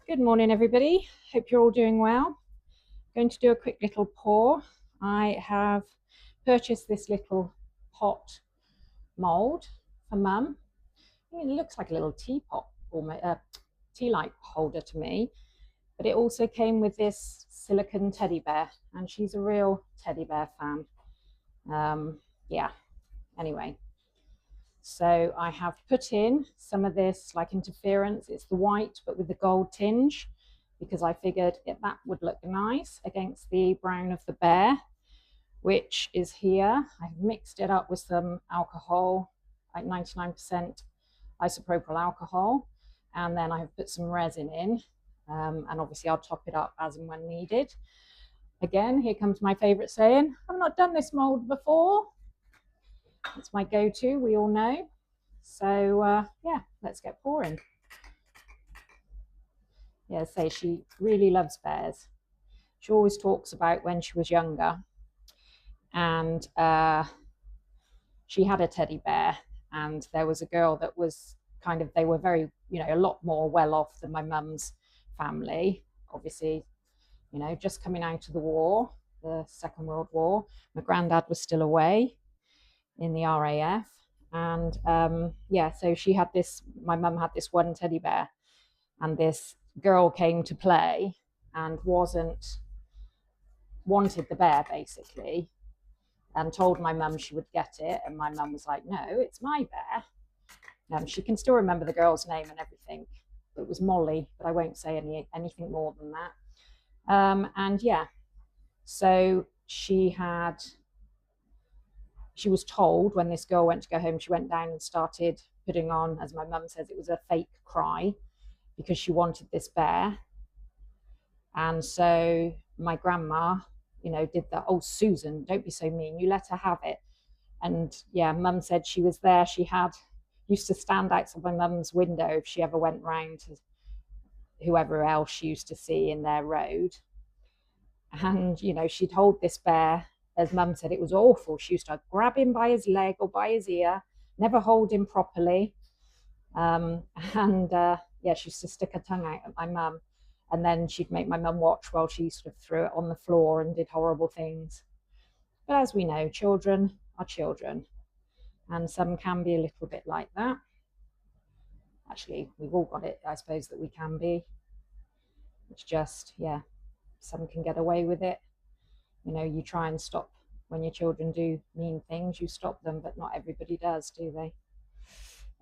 Good morning, everybody. Hope you're all doing well. Going to do a quick little pour. I have purchased this little pot mold for Mum. It looks like a little teapot, almost tea light holder to me, but it also came with this silicone teddy bear, and she's a real teddy bear fan. Yeah, anyway. So I have put in some of this like interference. It's the white, but with the gold tinge, because I figured that would look nice against the brown of the bear, which is here. I've mixed it up with some alcohol, like 99% isopropyl alcohol, and then I've put some resin in, and obviously I'll top it up as and when needed. Again, here comes my favorite saying, I've not done this mold before. It's my go-to, we all know. So yeah, let's get pouring. Yeah, say she really loves bears. She always talks about when she was younger, and she had a teddy bear, and there was a girl that was kind of, they were very, a lot more well off than my mum's family. Obviously, just coming out of the war, the Second World War. My granddad was still away in the RAF. And yeah, so she had this, my mum had this one teddy bear, and this girl came to play and wanted the bear basically, and told my mum she would get it. And my mum was like, no, it's my bear. She can still remember the girl's name and everything. It was Molly, but I won't say anything more than that. And yeah, so she was told when this girl went to go home, she went down and started putting on, as my mum says, it was a fake cry because she wanted this bear. And so my grandma, did that, oh, Susan, don't be so mean, you let her have it. And yeah, mum said she was there. She used to stand outside my mum's window if she ever went round to whoever else she used to see in their road. And, she'd hold this bear. As mum said, it was awful. She used to grab him by his leg or by his ear, never hold him properly. And yeah, she used to stick her tongue out at my mum. And then she'd make my mum watch while she sort of threw it on the floor and did horrible things. But as we know, children are children. And some can be a little bit like that. Actually, we've all got it, I suppose, that we can be. It's just, yeah, some can get away with it. You try and stop when your children do mean things, you stop them, but not everybody does, do they?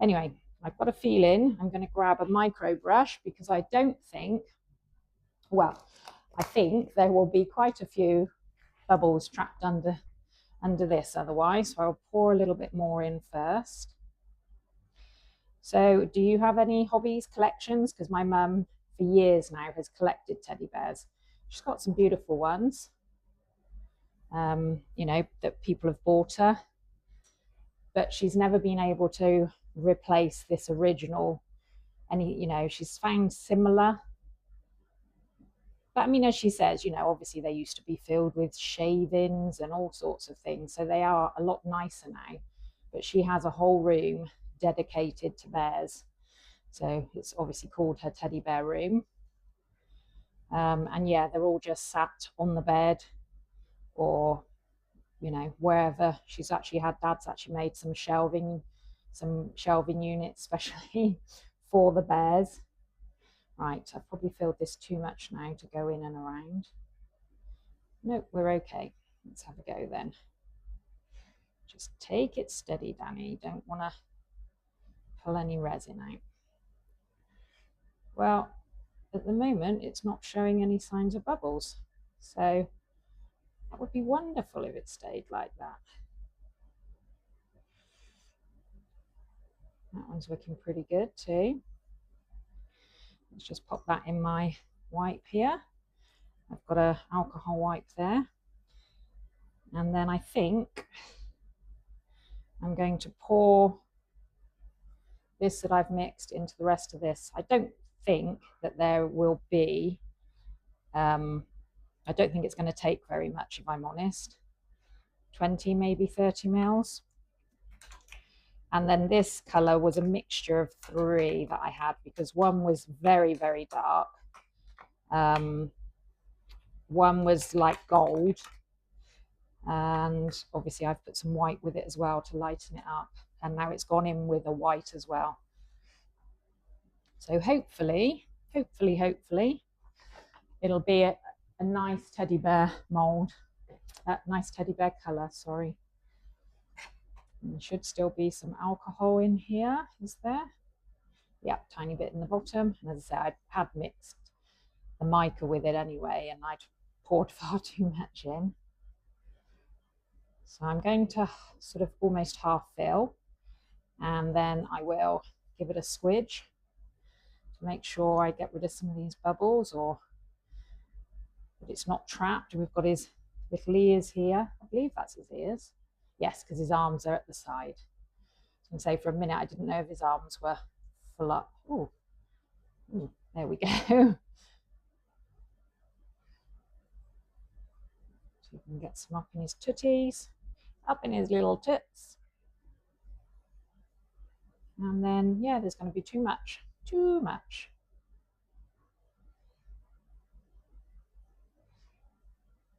Anyway, I've got a feeling I'm going to grab a micro brush, because I don't think, well, I think there will be quite a few bubbles trapped under this otherwise. So I'll pour a little bit more in first. So do you have any hobbies, collections? Because my mum for years now has collected teddy bears. She's got some beautiful ones, that people have bought her, but she's never been able to replace this original. She's found similar, but I mean, as she says, obviously they used to be filled with shavings and all sorts of things, so they are a lot nicer now. But she has a whole room dedicated to bears, so it's obviously called her teddy bear room. And yeah, they're all just sat on the bed, or wherever. She's actually had, dad's actually made some shelving units especially for the bears. Right, I've probably filled this too much now to go in and around. Nope, we're okay. Let's have a go then. Just take it steady, Danny. Don't want to pull any resin out. Well, at the moment, it's not showing any signs of bubbles. So that would be wonderful if it stayed like that. That one's looking pretty good too. Let's just pop that in my wipe here. I've got an alcohol wipe there. And then I think I'm going to pour this that I've mixed into the rest of this. I don't think that there will be, I don't think it's going to take very much, if I'm honest. 20, maybe 30 mils. And then this color was a mixture of 3 that I had, because one was very, very dark One was like gold, and obviously I've put some white with it as well to lighten it up, and now it's gone in with a white as well. So hopefully it'll be a nice teddy bear mold, nice teddy bear color, sorry. And there should still be some alcohol in here, is there? Yeah, tiny bit in the bottom. And as I said, I had mixed the mica with it anyway, and I'd poured far too much in. So I'm going to sort of almost half fill, and then I will give it a squidge to make sure I get rid of some of these bubbles, or that it's not trapped. We've got his little ears here. I believe that's his ears. Yes, because his arms are at the side. And say for a minute I didn't know if his arms were full up. Oh, there we go. So you can get some up in his tooties, up in his little tits. And then, yeah, there's going to be too much.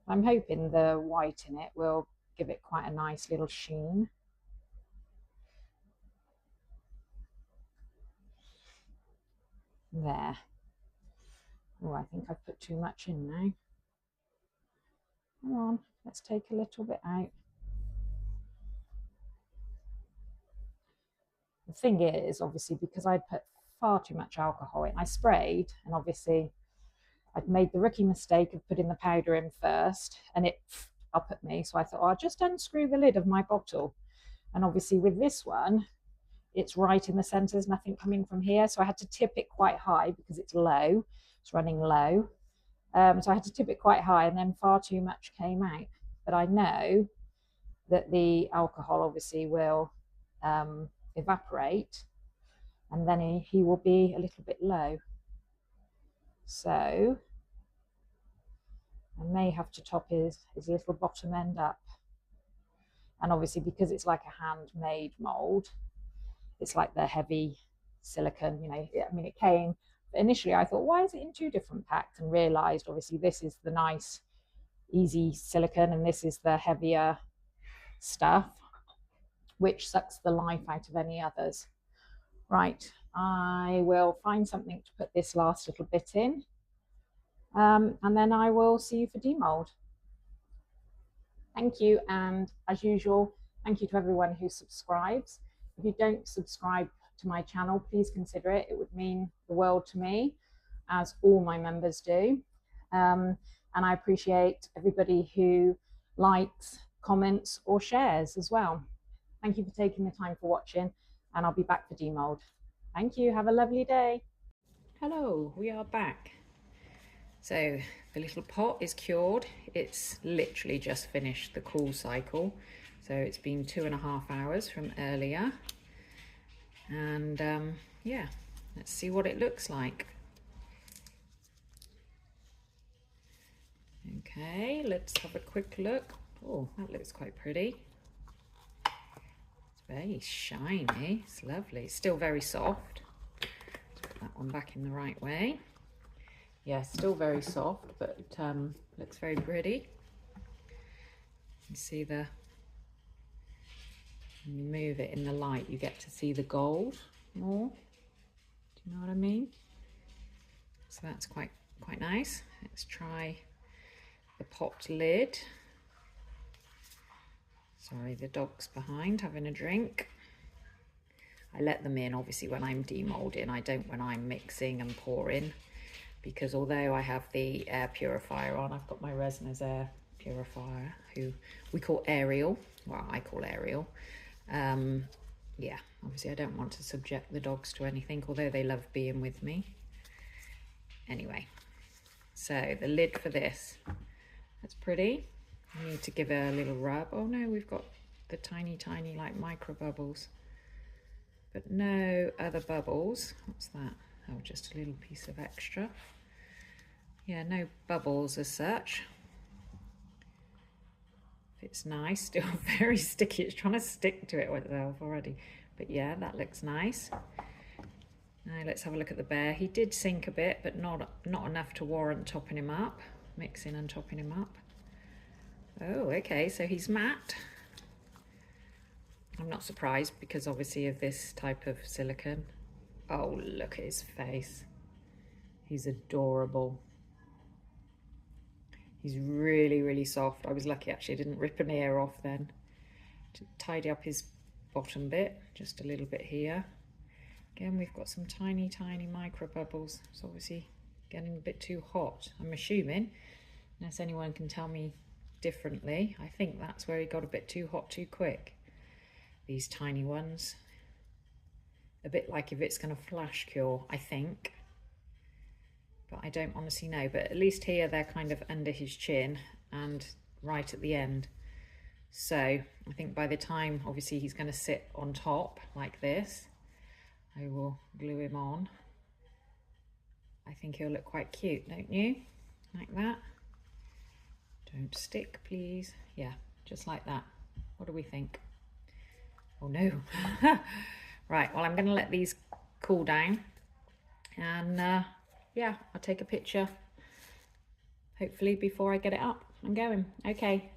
I'm hoping the white in it will give it quite a nice little sheen. There. Oh, I think I've put too much in now. Come on, let's take a little bit out. The thing is, obviously, because I'd put far too much alcohol in, I sprayed, and obviously I'd made the rookie mistake of putting the powder in first, and it up at me. So I thought, oh, I'll just unscrew the lid of my bottle. And obviously with this one, it's right in the center, there's nothing coming from here. So I had to tip it quite high because it's low, it's running low. So I had to tip it quite high, and then far too much came out. But I know that the alcohol obviously will evaporate, and then he will be a little bit low. So I may have to top his little bottom end up. And obviously because it's like a handmade mold, it's like the heavy silicone, you know, I mean, it came, initially I thought, why is it in two different packs? And realized obviously this is the nice, easy silicone, and this is the heavier stuff, which sucks the life out of any others. Right, I will find something to put this last little bit in, and then I will see you for demold. Thank you, and as usual, thank you to everyone who subscribes. If you don't subscribe to my channel, please consider it. It would mean the world to me, as all my members do. And I appreciate everybody who likes, comments, or shares as well. Thank you for taking the time for watching, and I'll be back for demold. Thank you. Have a lovely day. Hello, we are back. So the little pot is cured. It's literally just finished the cool cycle. So it's been 2.5 hours from earlier. And yeah, let's see what it looks like. Okay, let's have a quick look. Oh, that looks quite pretty. It's very shiny, it's lovely. It's still very soft. Let's put that one back in the right way. Yeah, still very soft, but looks very pretty. You see when you move it in the light, you get to see the gold more. Do you know what I mean? So that's quite nice. Let's try the pot lid. Sorry, the dog's behind having a drink. I let them in obviously when I'm demolding. I don't when I'm mixing and pouring, because although I have the air purifier on, I've got my Resin's air purifier, who we call Ariel. Well, I call Ariel. Yeah, obviously I don't want to subject the dogs to anything, although they love being with me. Anyway, so the lid for this, that's pretty. I need to give it a little rub. Oh no, we've got the tiny like micro bubbles, but no other bubbles. What's that? Oh, just a little piece of extra. Yeah, no bubbles as such. It's nice, still very sticky. It's trying to stick to it itself already. But yeah, that looks nice. Now let's have a look at the bear. He did sink a bit, but not enough to warrant topping him up, mixing and topping him up. Oh, okay, so he's matte. I'm not surprised because obviously of this type of silicone. Oh, look at his face. He's adorable. He's really, really soft. I was lucky actually, I didn't rip an ear off then. To tidy up his bottom bit, just a little bit here. Again, we've got some tiny, tiny micro bubbles. It's obviously getting a bit too hot, I'm assuming, unless anyone can tell me differently. I think that's where he got a bit too hot too quick. These tiny ones. A bit like if it's going to flash cure, I think. But I don't honestly know. But at least here they're kind of under his chin and right at the end. So I think by the time obviously he's going to sit on top like this, I will glue him on. I think he'll look quite cute, don't you? Like that. Don't stick, please. Yeah, just like that. What do we think? Oh no. Right, well, I'm going to let these cool down. And yeah, I'll take a picture, hopefully before I get it up and going. Okay,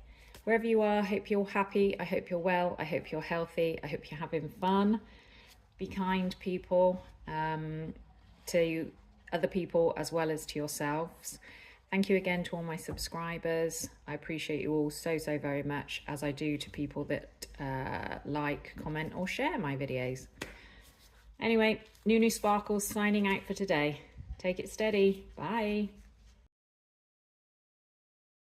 wherever you are, I hope you're happy. I hope you're well. I hope you're healthy. I hope you're having fun. Be kind, people, to other people as well as to yourselves. Thank you again to all my subscribers. I appreciate you all so, so very much, as I do to people that like, comment or share my videos. Anyway, Nunu Sparkles signing out for today. Take it steady. Bye.